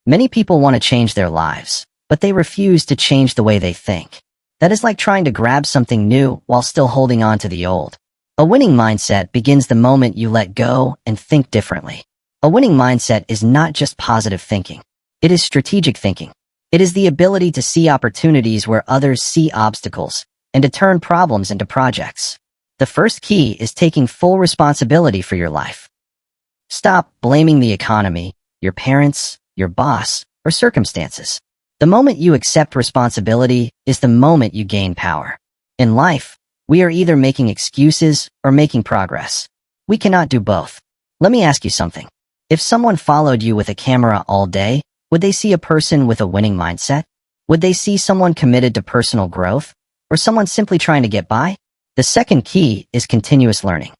Many people want to change their lives, but they refuse to change the way they think. That is like trying to grab something new while still holding on to the old. A winning mindset begins the moment you let go and think differently. A winning mindset is not just positive thinking. It is strategic thinking. It is the ability to see opportunities where others see obstacles and to turn problems into projects. The first key is taking full responsibility for your life. Stop blaming the economy, your parents, your boss, or circumstances. The moment you accept responsibility is the moment you gain power. In life, we are either making excuses or making progress. We cannot do both. Let me ask you something. If someone followed you with a camera all day, would they see a person with a winning mindset? Would they see someone committed to personal growth, or someone simply trying to get by? The second key is continuous learning.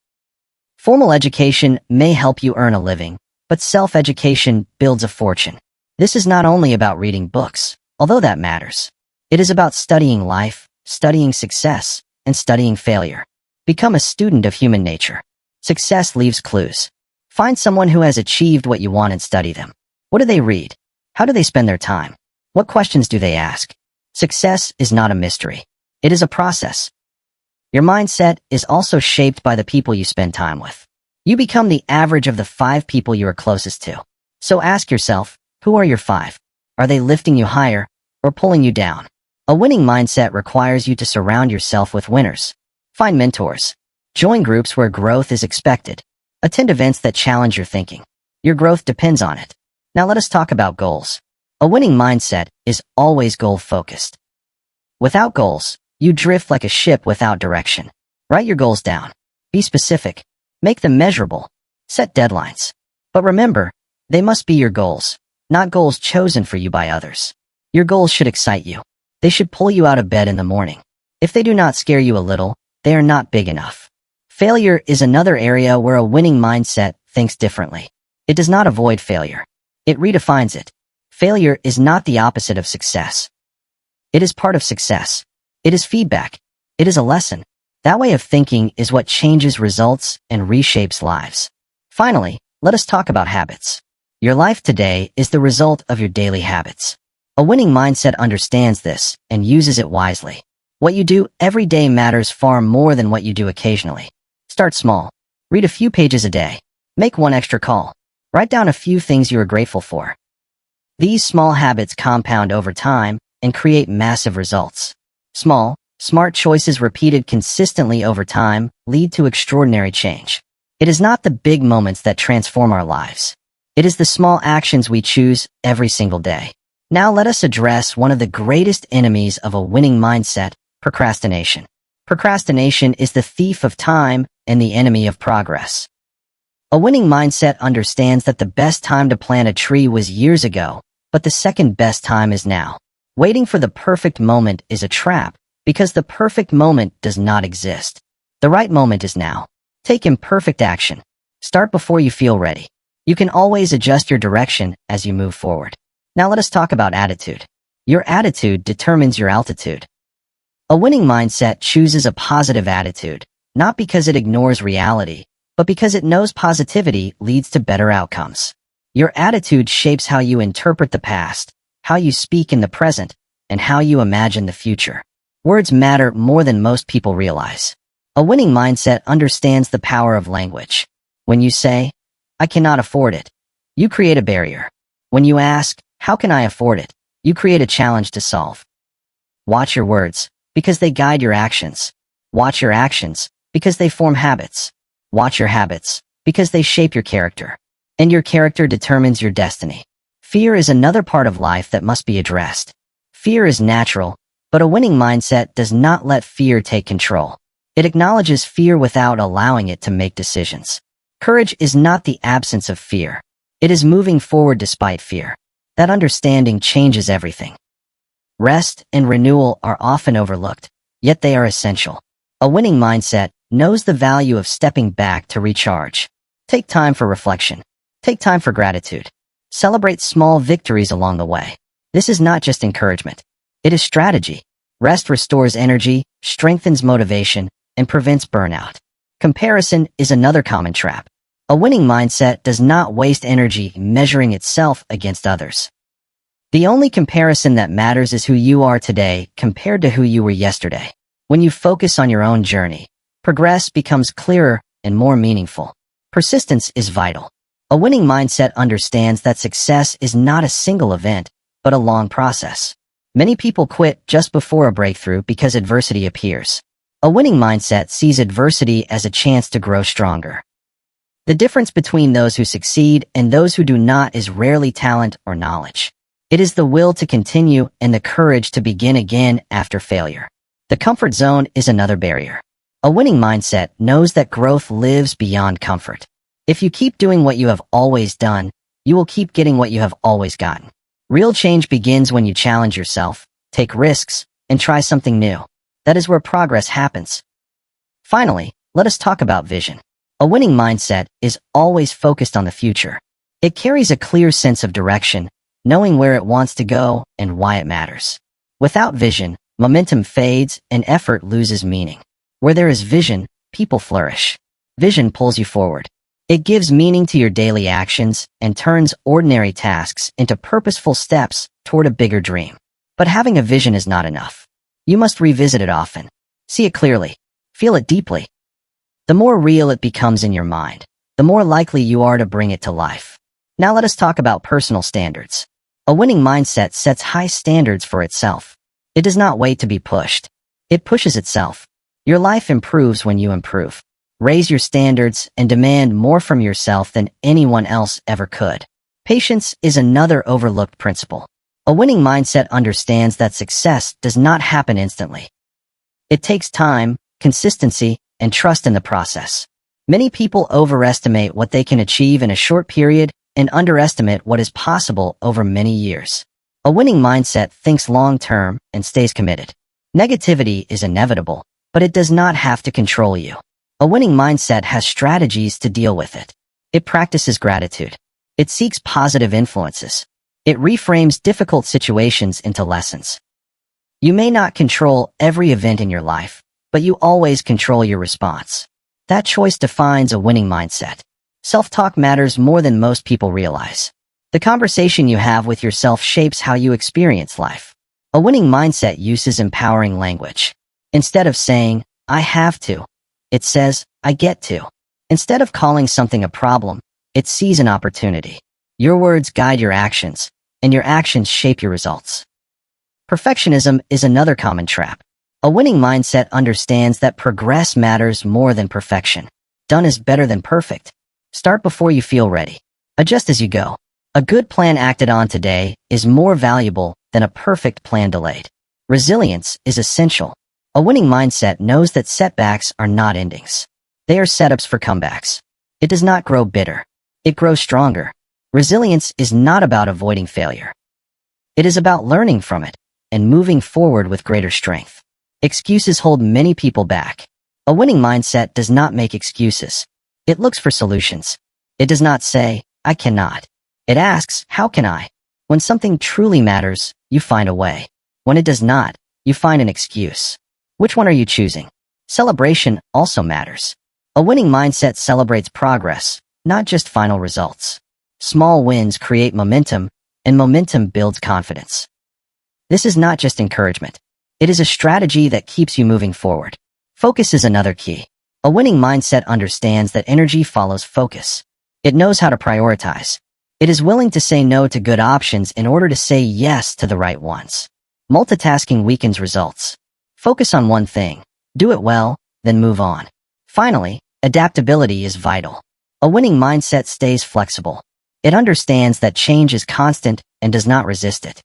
Formal education may help you earn a living, but self-education builds a fortune. This is not only about reading books, although that matters. It is about studying life, studying success, and studying failure. Become a student of human nature. Success leaves clues. Find someone who has achieved what you want and study them. What do they read? How do they spend their time? What questions do they ask? Success is not a mystery. It is a process. Your mindset is also shaped by the people you spend time with. You become the average of the 5 people you are closest to. So ask yourself, who are your 5? Are they lifting you higher or pulling you down? A winning mindset requires you to surround yourself with winners. Find mentors. Join groups where growth is expected. Attend events that challenge your thinking. Your growth depends on it. Now let us talk about goals. A winning mindset is always goal-focused. Without goals, you drift like a ship without direction. Write your goals down. Be specific. Make them measurable. Set deadlines. But remember, they must be your goals, not goals chosen for you by others. Your goals should excite you. They should pull you out of bed in the morning. If they do not scare you a little, they are not big enough. Failure is another area where a winning mindset thinks differently. It does not avoid failure. It redefines it. Failure is not the opposite of success. It is part of success. It is feedback. It is a lesson. That way of thinking is what changes results and reshapes lives. Finally, let us talk about habits. Your life today is the result of your daily habits. A winning mindset understands this and uses it wisely. What you do every day matters far more than what you do occasionally. Start small. Read a few pages a day. Make one extra call. Write down a few things you are grateful for. These small habits compound over time and create massive results. Small, smart choices repeated consistently over time lead to extraordinary change. It is not the big moments that transform our lives. It is the small actions we choose every single day. Now let us address one of the greatest enemies of a winning mindset, procrastination. Procrastination is the thief of time and the enemy of progress. A winning mindset understands that the best time to plant a tree was years ago, but the second best time is now. Waiting for the perfect moment is a trap, because the perfect moment does not exist. The right moment is now. Take imperfect action. Start before you feel ready. You can always adjust your direction as you move forward. Now let us talk about attitude. Your attitude determines your altitude. A winning mindset chooses a positive attitude, not because it ignores reality, but because it knows positivity leads to better outcomes. Your attitude shapes how you interpret the past, how you speak in the present, and how you imagine the future. Words matter more than most people realize. A winning mindset understands the power of language. When you say, "I cannot afford it," you create a barrier. When you ask, "How can I afford it?" you create a challenge to solve. Watch your words, because they guide your actions. Watch your actions, because they form habits. Watch your habits, because they shape your character. And your character determines your destiny. Fear is another part of life that must be addressed. Fear is natural, but a winning mindset does not let fear take control. It acknowledges fear without allowing it to make decisions. Courage is not the absence of fear. It is moving forward despite fear. That understanding changes everything. Rest and renewal are often overlooked, yet they are essential. A winning mindset knows the value of stepping back to recharge. Take time for reflection. Take time for gratitude. Celebrate small victories along the way. This is not just encouragement. It is strategy. Rest restores energy, strengthens motivation, and prevents burnout. Comparison is another common trap. A winning mindset does not waste energy measuring itself against others. The only comparison that matters is who you are today compared to who you were yesterday. When you focus on your own journey, progress becomes clearer and more meaningful. Persistence is vital. A winning mindset understands that success is not a single event, but a long process. Many people quit just before a breakthrough because adversity appears. A winning mindset sees adversity as a chance to grow stronger. The difference between those who succeed and those who do not is rarely talent or knowledge. It is the will to continue and the courage to begin again after failure. The comfort zone is another barrier. A winning mindset knows that growth lives beyond comfort. If you keep doing what you have always done, you will keep getting what you have always gotten. Real change begins when you challenge yourself, take risks, and try something new. That is where progress happens. Finally, let us talk about vision. A winning mindset is always focused on the future. It carries a clear sense of direction, knowing where it wants to go and why it matters. Without vision, momentum fades and effort loses meaning. Where there is vision, people flourish. Vision pulls you forward. It gives meaning to your daily actions and turns ordinary tasks into purposeful steps toward a bigger dream. But having a vision is not enough. You must revisit it often. See it clearly. Feel it deeply. The more real it becomes in your mind, the more likely you are to bring it to life. Now let us talk about personal standards. A winning mindset sets high standards for itself. It does not wait to be pushed. It pushes itself. Your life improves when you improve. Raise your standards and demand more from yourself than anyone else ever could. Patience is another overlooked principle. A winning mindset understands that success does not happen instantly. It takes time, consistency, and trust in the process. Many people overestimate what they can achieve in a short period and underestimate what is possible over many years. A winning mindset thinks long-term and stays committed. Negativity is inevitable, but it does not have to control you. A winning mindset has strategies to deal with it. It practices gratitude. It seeks positive influences. It reframes difficult situations into lessons. You may not control every event in your life, but you always control your response. That choice defines a winning mindset. Self-talk matters more than most people realize. The conversation you have with yourself shapes how you experience life. A winning mindset uses empowering language. Instead of saying, "I have to," it says, "I get to." Instead of calling something a problem, it sees an opportunity. Your words guide your actions, and your actions shape your results. Perfectionism is another common trap. A winning mindset understands that progress matters more than perfection. Done is better than perfect. Start before you feel ready. Adjust as you go. A good plan acted on today is more valuable than a perfect plan delayed. Resilience is essential. A winning mindset knows that setbacks are not endings. They are setups for comebacks. It does not grow bitter. It grows stronger. Resilience is not about avoiding failure. It is about learning from it and moving forward with greater strength. Excuses hold many people back. A winning mindset does not make excuses. It looks for solutions. It does not say, "I cannot." It asks, "How can I?" When something truly matters, you find a way. When it does not, you find an excuse. Which one are you choosing? Celebration also matters. A winning mindset celebrates progress, not just final results. Small wins create momentum, and momentum builds confidence. This is not just encouragement. It is a strategy that keeps you moving forward. Focus is another key. A winning mindset understands that energy follows focus. It knows how to prioritize. It is willing to say no to good options in order to say yes to the right ones. Multitasking weakens results. Focus on one thing. Do it well, then move on. Finally, adaptability is vital. A winning mindset stays flexible. It understands that change is constant and does not resist it.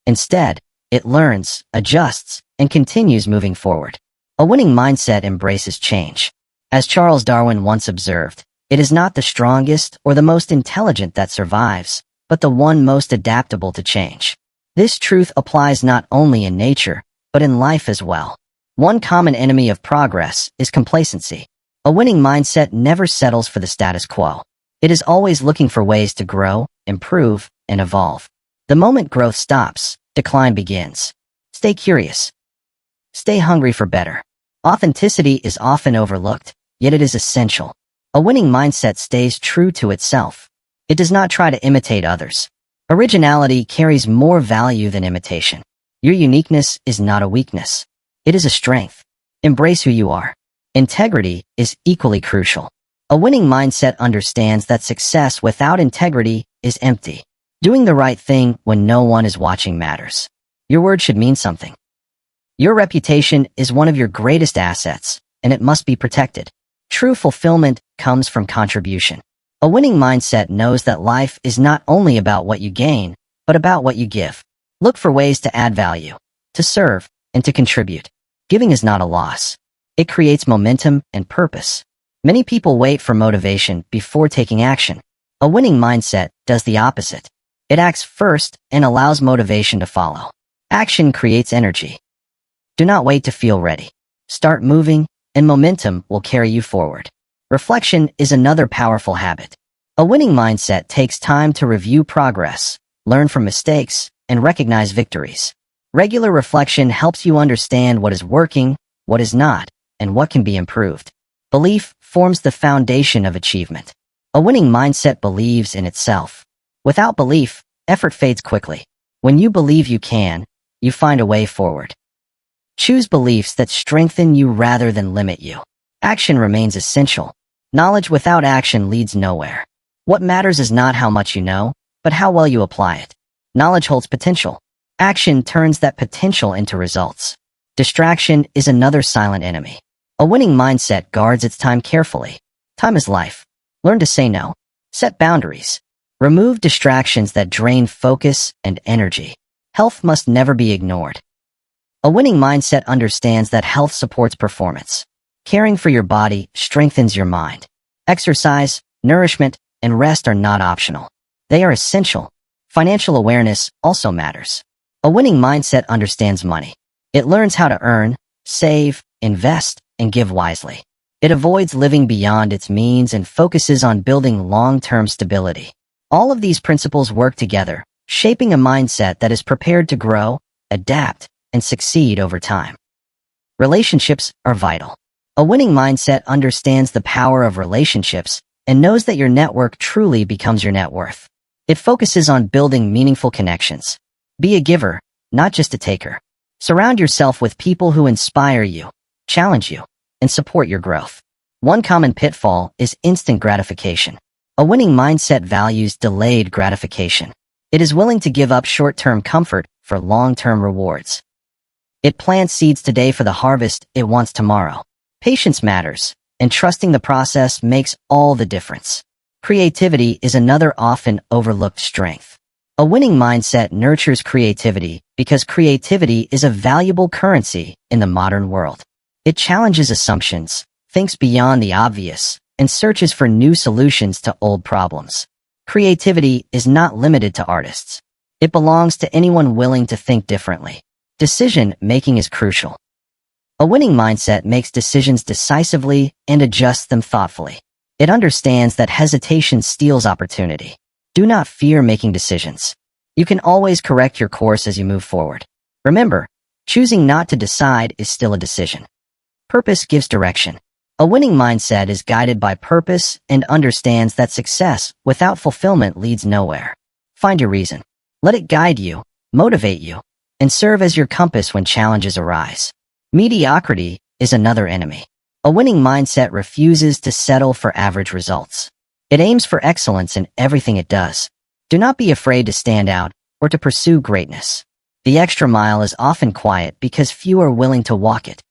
Instead, it learns, adjusts, and continues moving forward. A winning mindset embraces change. As Charles Darwin once observed, it is not the strongest or the most intelligent that survives, but the one most adaptable to change. This truth applies not only in nature, but in life as well. One common enemy of progress is complacency. A winning mindset never settles for the status quo. It is always looking for ways to grow, improve, and evolve. The moment growth stops, decline begins. Stay curious. Stay hungry for better. Authenticity is often overlooked, yet it is essential. A winning mindset stays true to itself. It does not try to imitate others. Originality carries more value than imitation. Your uniqueness is not a weakness. It is a strength. Embrace who you are. Integrity is equally crucial. A winning mindset understands that success without integrity is empty. Doing the right thing when no one is watching matters. Your word should mean something. Your reputation is one of your greatest assets, and it must be protected. True fulfillment comes from contribution. A winning mindset knows that life is not only about what you gain, but about what you give. Look for ways to add value, to serve, and to contribute. Giving is not a loss. It creates momentum and purpose. Many people wait for motivation before taking action. A winning mindset does the opposite. It acts first and allows motivation to follow. Action creates energy. Do not wait to feel ready. Start moving, and momentum will carry you forward. Reflection is another powerful habit. A winning mindset takes time to review progress, learn from mistakes, and recognize victories. Regular reflection helps you understand what is working, what is not, and what can be improved. Belief forms the foundation of achievement. A winning mindset believes in itself. Without belief, effort fades quickly. When you believe you can, you find a way forward. Choose beliefs that strengthen you rather than limit you. Action remains essential. Knowledge without action leads nowhere. What matters is not how much you know, but how well you apply it. Knowledge holds potential. Action turns that potential into results. Distraction is another silent enemy. A winning mindset guards its time carefully. Time is life. Learn to say no. Set boundaries. Remove distractions that drain focus and energy. Health must never be ignored. A winning mindset understands that health supports performance. Caring for your body strengthens your mind. Exercise, nourishment, and rest are not optional. They are essential. Financial awareness also matters. A winning mindset understands money. It learns how to earn, save, invest, and give wisely. It avoids living beyond its means and focuses on building long-term stability. All of these principles work together, shaping a mindset that is prepared to grow, adapt, and succeed over time. Relationships are vital. A winning mindset understands the power of relationships and knows that your network truly becomes your net worth. It focuses on building meaningful connections. Be a giver, not just a taker. Surround yourself with people who inspire you, challenge you, and support your growth. One common pitfall is instant gratification. A winning mindset values delayed gratification. It is willing to give up short-term comfort for long-term rewards. It plants seeds today for the harvest it wants tomorrow. Patience matters, and trusting the process makes all the difference. Creativity is another often overlooked strength. A winning mindset nurtures creativity because creativity is a valuable currency in the modern world. It challenges assumptions, thinks beyond the obvious, and searches for new solutions to old problems. Creativity is not limited to artists. It belongs to anyone willing to think differently. Decision-making is crucial. A winning mindset makes decisions decisively and adjusts them thoughtfully. It understands that hesitation steals opportunity. Do not fear making decisions. You can always correct your course as you move forward. Remember, choosing not to decide is still a decision. Purpose gives direction. A winning mindset is guided by purpose and understands that success without fulfillment leads nowhere. Find your reason. Let it guide you, motivate you, and serve as your compass when challenges arise. Mediocrity is another enemy. A winning mindset refuses to settle for average results. It aims for excellence in everything it does. Do not be afraid to stand out or to pursue greatness. The extra mile is often quiet because few are willing to walk it.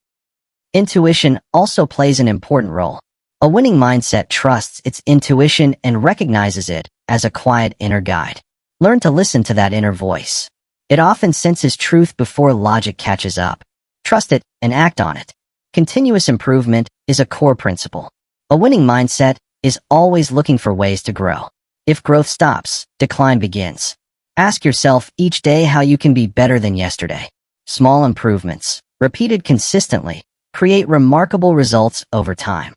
Intuition also plays an important role. A winning mindset trusts its intuition and recognizes it as a quiet inner guide. Learn to listen to that inner voice. It often senses truth before logic catches up. Trust it and act on it. Continuous improvement is a core principle. A winning mindset is always looking for ways to grow. If growth stops, decline begins. Ask yourself each day how you can be better than yesterday. Small improvements, repeated consistently, create remarkable results over time.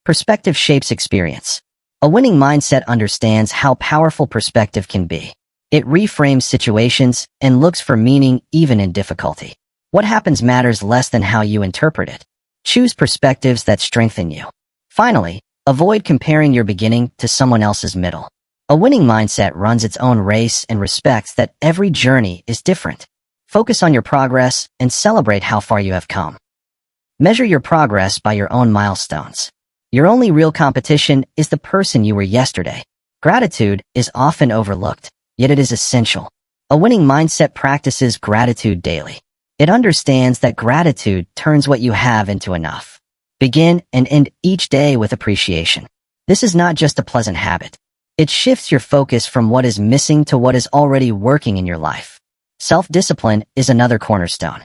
Perspective shapes experience. A winning mindset understands how powerful perspective can be. It reframes situations and looks for meaning even in difficulty. What happens matters less than how you interpret it. Choose perspectives that strengthen you. Finally, avoid comparing your beginning to someone else's middle. A winning mindset runs its own race and respects that every journey is different. Focus on your progress and celebrate how far you have come. Measure your progress by your own milestones. Your only real competition is the person you were yesterday. Gratitude is often overlooked, yet it is essential. A winning mindset practices gratitude daily. It understands that gratitude turns what you have into enough. Begin and end each day with appreciation. This is not just a pleasant habit. It shifts your focus from what is missing to what is already working in your life. Self-discipline is another cornerstone.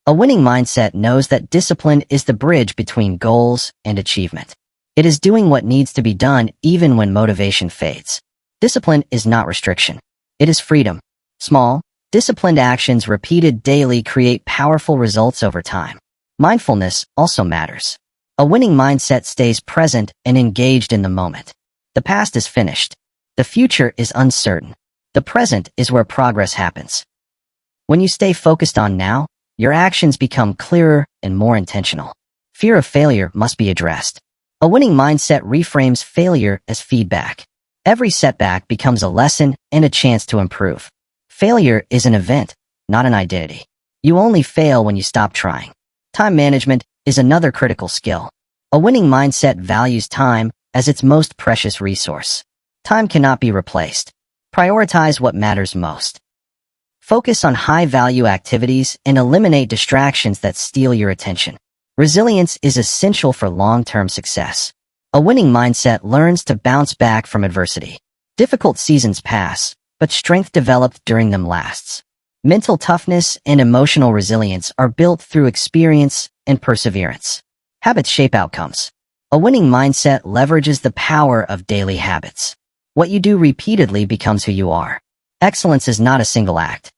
A winning mindset knows that discipline is the bridge between goals and achievement. It is doing what needs to be done even when motivation fades. Discipline is not restriction. It is freedom. Small, disciplined actions repeated daily create powerful results over time. Mindfulness also matters. A winning mindset stays present and engaged in the moment. The past is finished. The future is uncertain. The present is where progress happens. When you stay focused on now, your actions become clearer and more intentional. Fear of failure must be addressed. A winning mindset reframes failure as feedback. Every setback becomes a lesson and a chance to improve. Failure is an event, not an identity. You only fail when you stop trying. Time management is another critical skill. A winning mindset values time as its most precious resource. Time cannot be replaced. Prioritize what matters most. Focus on high-value activities and eliminate distractions that steal your attention. Resilience is essential for long-term success. A winning mindset learns to bounce back from adversity. Difficult seasons pass, but strength developed during them lasts. Mental toughness and emotional resilience are built through experience and perseverance. Habits shape outcomes. A winning mindset leverages the power of daily habits. What you do repeatedly becomes who you are. Excellence is not a single act.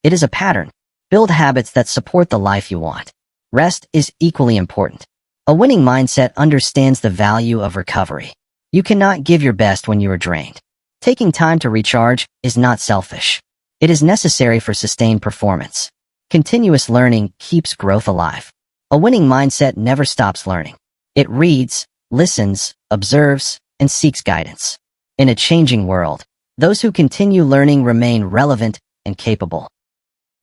It is a pattern. Build habits that support the life you want. Rest is equally important. A winning mindset understands the value of recovery. You cannot give your best when you are drained. Taking time to recharge is not selfish. It is necessary for sustained performance. Continuous learning keeps growth alive. A winning mindset never stops learning. It reads, listens, observes, and seeks guidance. In a changing world, those who continue learning remain relevant and capable.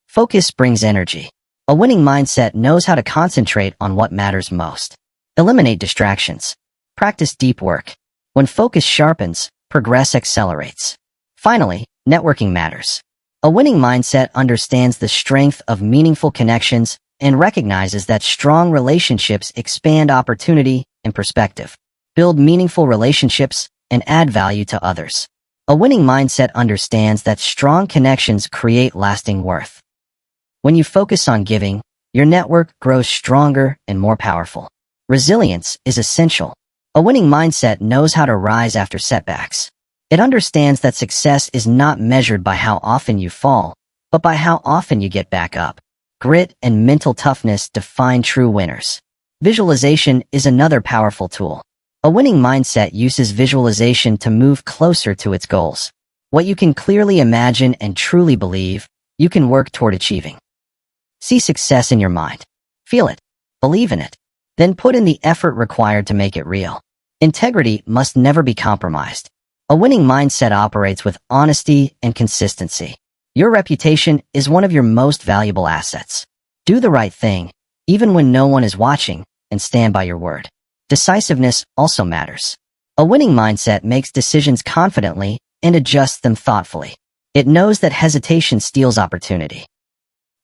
Focus brings energy. A winning mindset knows how to concentrate on what matters most. Eliminate distractions. Practice deep work. When focus sharpens, progress accelerates. Finally, networking matters. A winning mindset understands the strength of meaningful connections and recognizes that strong relationships expand opportunity and perspective. Build meaningful relationships and add value to others. A winning mindset understands that strong connections create lasting worth. When you focus on giving, your network grows stronger and more powerful. Resilience is essential. A winning mindset knows how to rise after setbacks. It understands that success is not measured by how often you fall, but by how often you get back up. Grit and mental toughness define true winners. Visualization is another powerful tool. A winning mindset uses visualization to move closer to its goals. What you can clearly imagine and truly believe, you can work toward achieving. See success in your mind. Feel it. Believe in it. Then put in the effort required to make it real. Integrity must never be compromised. A winning mindset operates with honesty and consistency. Your reputation is one of your most valuable assets. Do the right thing, even when no one is watching, and stand by your word. Decisiveness also matters. A winning mindset makes decisions confidently and adjusts them thoughtfully. It knows that hesitation steals opportunity.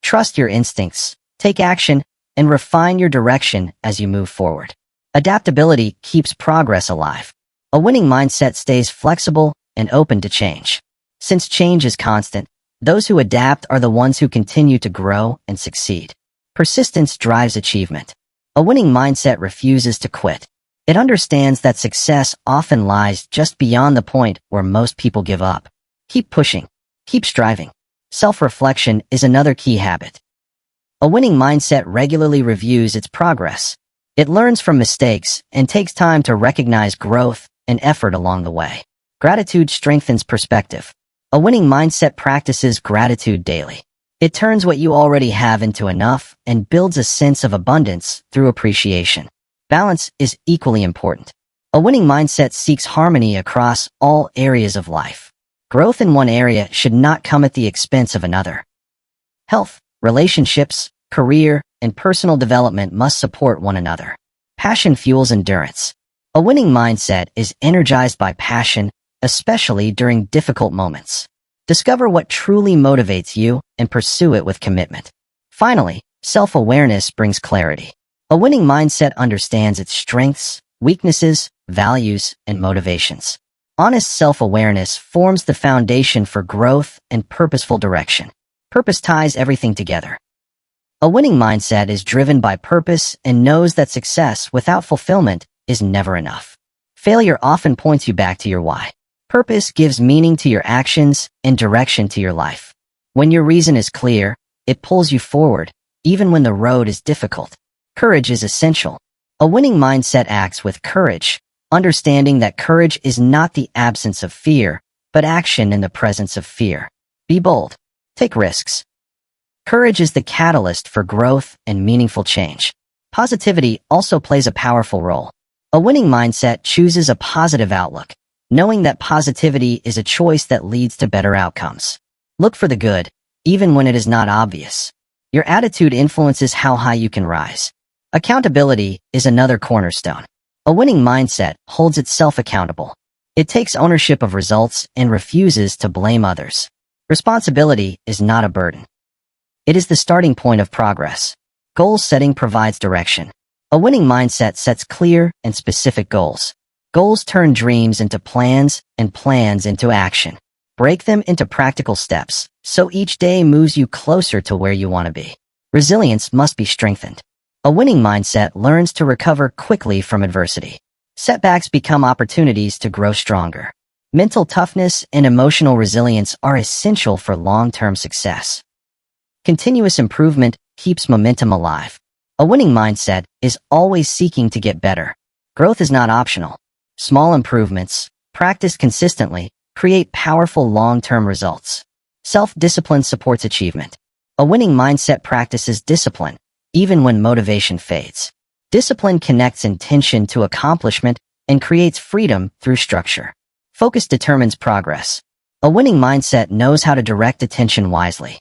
Trust your instincts, take action, and refine your direction as you move forward. Adaptability keeps progress alive. A winning mindset stays flexible and open to change. Since change is constant, those who adapt are the ones who continue to grow and succeed. Persistence drives achievement. A winning mindset refuses to quit. It understands that success often lies just beyond the point where most people give up. Keep pushing. Keep striving. Self-reflection is another key habit. A winning mindset regularly reviews its progress. It learns from mistakes and takes time to recognize growth and effort along the way. Gratitude strengthens perspective. A winning mindset practices gratitude daily. It turns what you already have into enough and builds a sense of abundance through appreciation. Balance is equally important. A winning mindset seeks harmony across all areas of life. Growth in one area should not come at the expense of another. Health, relationships, career, and personal development must support one another. Passion fuels endurance. A winning mindset is energized by passion, especially during difficult moments. Discover what truly motivates you and pursue it with commitment. Finally, self-awareness brings clarity. A winning mindset understands its strengths, weaknesses, values, and motivations. Honest self-awareness forms the foundation for growth and purposeful direction. Purpose ties everything together. A winning mindset is driven by purpose and knows that success without fulfillment is never enough. Failure often points you back to your why. Purpose gives meaning to your actions and direction to your life. When your reason is clear, it pulls you forward, even when the road is difficult. Courage is essential. A winning mindset acts with courage, understanding that courage is not the absence of fear, but action in the presence of fear. Be bold. Take risks. Courage is the catalyst for growth and meaningful change. Positivity also plays a powerful role. A winning mindset chooses a positive outlook, knowing that positivity is a choice that leads to better outcomes. Look for the good, even when it is not obvious. Your attitude influences how high you can rise. Accountability is another cornerstone. A winning mindset holds itself accountable. It takes ownership of results and refuses to blame others. Responsibility is not a burden. It is the starting point of progress. Goal setting provides direction. A winning mindset sets clear and specific goals. Goals turn dreams into plans and plans into action. Break them into practical steps, so each day moves you closer to where you want to be. Resilience must be strengthened. A winning mindset learns to recover quickly from adversity. Setbacks become opportunities to grow stronger. Mental toughness and emotional resilience are essential for long-term success. Continuous improvement keeps momentum alive. A winning mindset is always seeking to get better. Growth is not optional. Small improvements, practiced consistently, create powerful long-term results. Self-discipline supports achievement. A winning mindset practices discipline, even when motivation fades. Discipline connects intention to accomplishment and creates freedom through structure. Focus determines progress. A winning mindset knows how to direct attention wisely.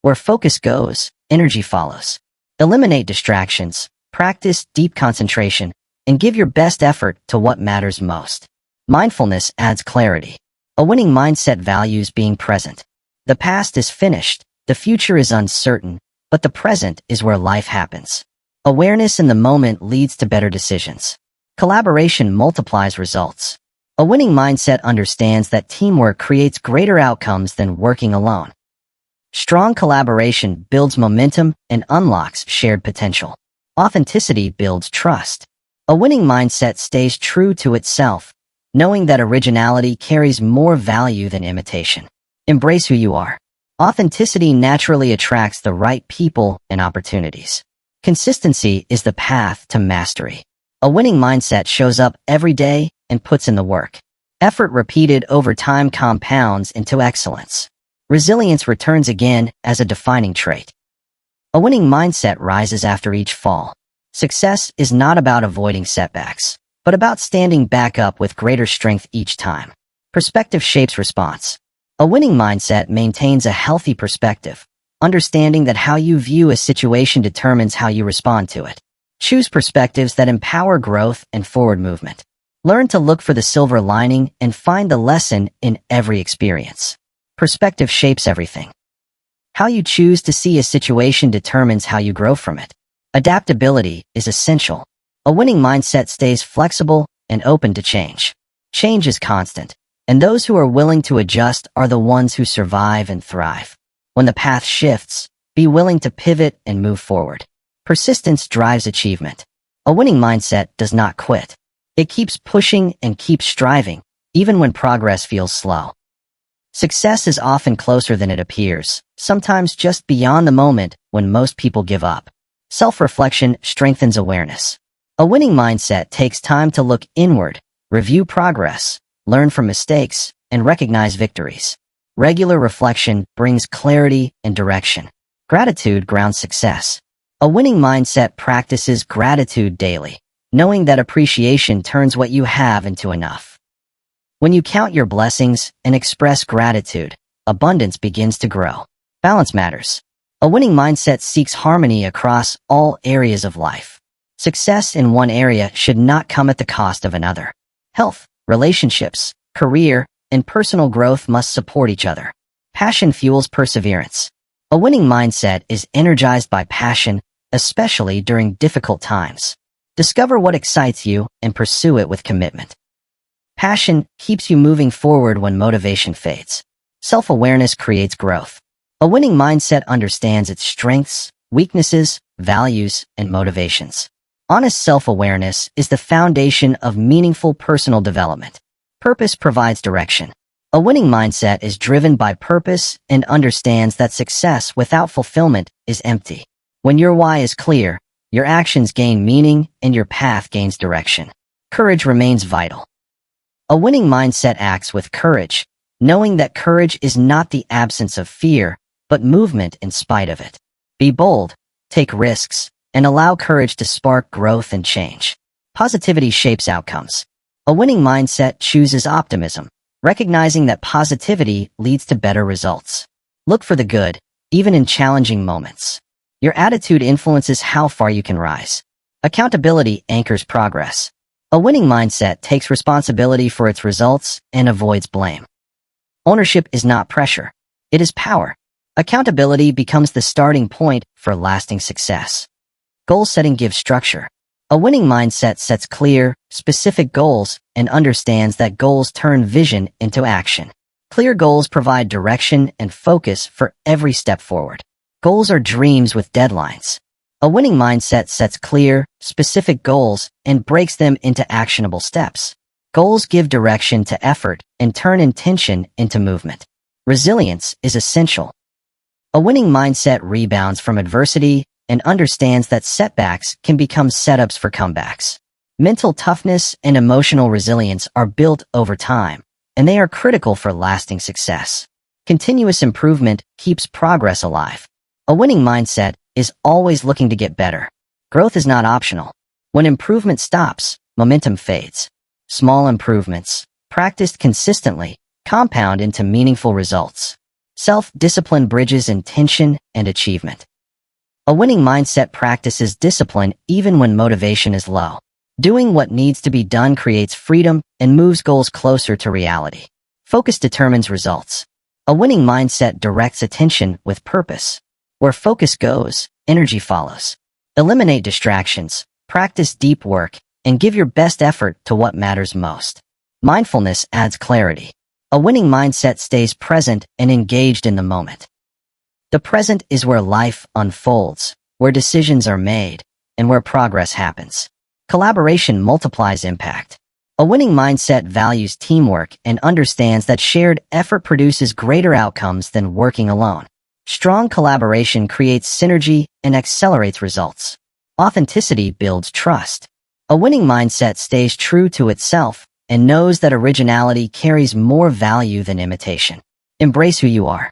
Where focus goes, energy follows. Eliminate distractions, practice deep concentration, and give your best effort to what matters most. Mindfulness adds clarity. A winning mindset values being present. The past is finished, the future is uncertain, but the present is where life happens. Awareness in the moment leads to better decisions. Collaboration multiplies results. A winning mindset understands that teamwork creates greater outcomes than working alone. Strong collaboration builds momentum and unlocks shared potential. Authenticity builds trust. A winning mindset stays true to itself, knowing that originality carries more value than imitation. Embrace who you are. Authenticity naturally attracts the right people and opportunities. Consistency is the path to mastery. A winning mindset shows up every day and puts in the work. Effort repeated over time compounds into excellence. Resilience returns again as a defining trait. A winning mindset rises after each fall. Success is not about avoiding setbacks, but about standing back up with greater strength each time. Perspective shapes response. A winning mindset maintains a healthy perspective, understanding that how you view a situation determines how you respond to it. Choose perspectives that empower growth and forward movement. Learn to look for the silver lining and find the lesson in every experience. Perspective shapes everything. How you choose to see a situation determines how you grow from it. Adaptability is essential. A winning mindset stays flexible and open to change. Change is constant, and those who are willing to adjust are the ones who survive and thrive. When the path shifts, be willing to pivot and move forward. Persistence drives achievement. A winning mindset does not quit. It keeps pushing and keeps striving, even when progress feels slow. Success is often closer than it appears, sometimes just beyond the moment when most people give up. Self-reflection strengthens awareness. A winning mindset takes time to look inward, review progress, learn from mistakes, and recognize victories. Regular reflection brings clarity and direction. Gratitude grounds success. A winning mindset practices gratitude daily, knowing that appreciation turns what you have into enough. When you count your blessings and express gratitude, abundance begins to grow. Balance matters. A winning mindset seeks harmony across all areas of life. Success in one area should not come at the cost of another. Health, relationships, career, and personal growth must support each other. Passion fuels perseverance. A winning mindset is energized by passion, especially during difficult times. Discover what excites you and pursue it with commitment. Passion keeps you moving forward when motivation fades. Self-awareness creates growth. A winning mindset understands its strengths, weaknesses, values, and motivations. Honest self-awareness is the foundation of meaningful personal development. Purpose provides direction. A winning mindset is driven by purpose and understands that success without fulfillment is empty. When your why is clear, your actions gain meaning and your path gains direction. Courage remains vital. A winning mindset acts with courage, knowing that courage is not the absence of fear, but movement in spite of it. Be bold, take risks, and allow courage to spark growth and change. Positivity shapes outcomes. A winning mindset chooses optimism, recognizing that positivity leads to better results. Look for the good, even in challenging moments. Your attitude influences how far you can rise. Accountability anchors progress. A winning mindset takes responsibility for its results and avoids blame. Ownership is not pressure. It is power. Accountability becomes the starting point for lasting success. Goal setting gives structure. A winning mindset sets clear, specific goals and understands that goals turn vision into action. Clear goals provide direction and focus for every step forward. Goals are dreams with deadlines. A winning mindset sets clear, specific goals and breaks them into actionable steps. Goals give direction to effort and turn intention into movement. Resilience is essential. A winning mindset rebounds from adversity and understands that setbacks can become setups for comebacks. Mental toughness and emotional resilience are built over time, and they are critical for lasting success. Continuous improvement keeps progress alive. A winning mindset is always looking to get better. Growth is not optional. When improvement stops, momentum fades. Small improvements, practiced consistently, compound into meaningful results. Self-discipline bridges intention and achievement. A winning mindset practices discipline even when motivation is low. Doing what needs to be done creates freedom and moves goals closer to reality. Focus determines results. A winning mindset directs attention with purpose. Where focus goes, energy follows. Eliminate distractions, practice deep work, and give your best effort to what matters most. Mindfulness adds clarity. A winning mindset stays present and engaged in the moment. The present is where life unfolds, where decisions are made, and where progress happens. Collaboration multiplies impact. A winning mindset values teamwork and understands that shared effort produces greater outcomes than working alone. Strong collaboration creates synergy and accelerates results. Authenticity builds trust. A winning mindset stays true to itself and knows that originality carries more value than imitation. Embrace who you are.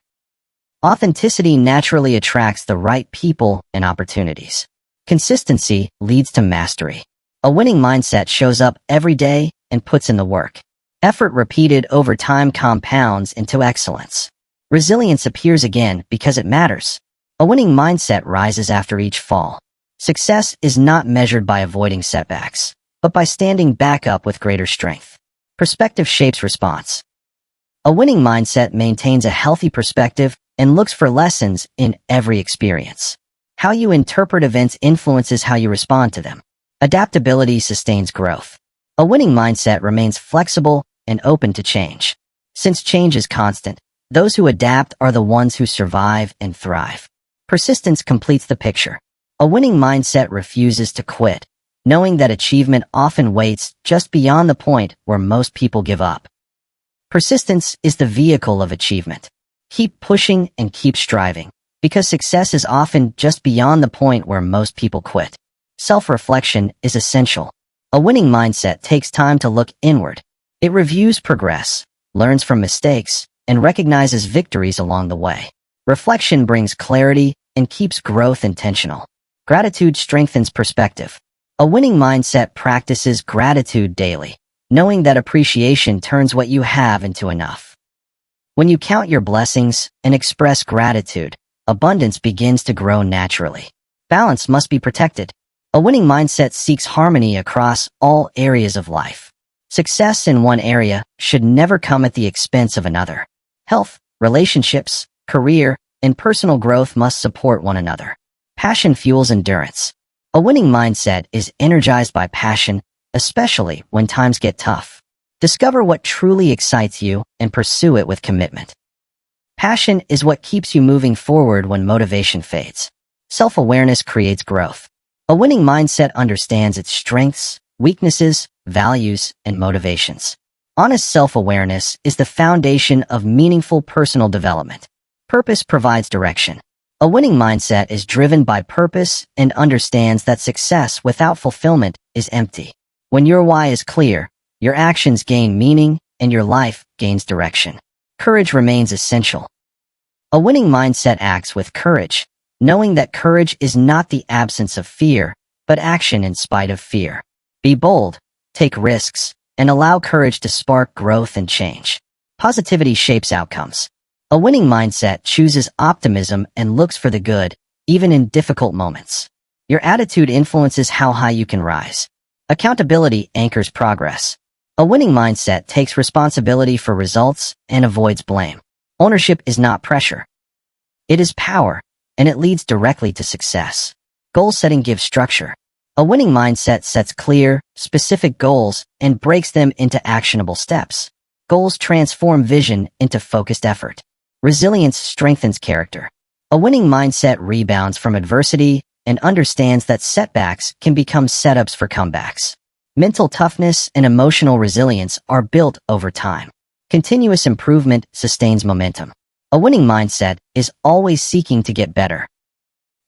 Authenticity naturally attracts the right people and opportunities. Consistency leads to mastery. A winning mindset shows up every day and puts in the work. Effort repeated over time compounds into excellence. Resilience appears again because it matters. A winning mindset rises after each fall. Success is not measured by avoiding setbacks, but by standing back up with greater strength. Perspective shapes response. A winning mindset maintains a healthy perspective and looks for lessons in every experience. How you interpret events influences how you respond to them. Adaptability sustains growth. A winning mindset remains flexible and open to change. Since change is constant, those who adapt are the ones who survive and thrive. Persistence completes the picture. A winning mindset refuses to quit, knowing that achievement often waits just beyond the point where most people give up. Persistence is the vehicle of achievement. Keep pushing and keep striving, because success is often just beyond the point where most people quit. Self-reflection is essential. A winning mindset takes time to look inward. It reviews progress, learns from mistakes, and recognizes victories along the way. Reflection brings clarity and keeps growth intentional. Gratitude strengthens perspective. A winning mindset practices gratitude daily, knowing that appreciation turns what you have into enough. When you count your blessings and express gratitude, abundance begins to grow naturally. Balance must be protected. A winning mindset seeks harmony across all areas of life. Success in one area should never come at the expense of another. Health, relationships, career, and personal growth must support one another. Passion fuels endurance. A winning mindset is energized by passion, especially when times get tough. Discover what truly excites you and pursue it with commitment. Passion is what keeps you moving forward when motivation fades. Self-awareness creates growth. A winning mindset understands its strengths, weaknesses, values, and motivations. Honest self-awareness is the foundation of meaningful personal development. Purpose provides direction. A winning mindset is driven by purpose and understands that success without fulfillment is empty. When your why is clear, your actions gain meaning and your life gains direction. Courage remains essential. A winning mindset acts with courage, knowing that courage is not the absence of fear, but action in spite of fear. Be bold, take risks, and allow courage to spark growth and change. Positivity shapes outcomes. A winning mindset chooses optimism and looks for the good, even in difficult moments. Your attitude influences how high you can rise. Accountability anchors progress. A winning mindset takes responsibility for results and avoids blame. Ownership is not pressure. It is power, and it leads directly to success. Goal setting gives structure. A winning mindset sets clear, specific goals and breaks them into actionable steps. Goals transform vision into focused effort. Resilience strengthens character. A winning mindset rebounds from adversity and understands that setbacks can become setups for comebacks. Mental toughness and emotional resilience are built over time. Continuous improvement sustains momentum. A winning mindset is always seeking to get better.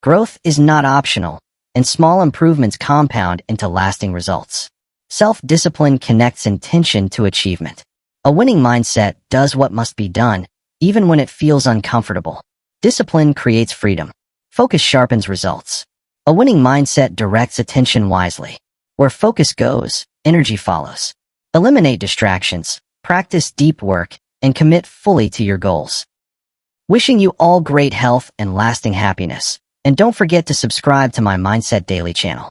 Growth is not optional, and small improvements compound into lasting results. Self-discipline connects intention to achievement. A winning mindset does what must be done, even when it feels uncomfortable. Discipline creates freedom. Focus sharpens results. A winning mindset directs attention wisely. Where focus goes, energy follows. Eliminate distractions, practice deep work, and commit fully to your goals. Wishing you all great health and lasting happiness. And don't forget to subscribe to my Mindset Daily channel.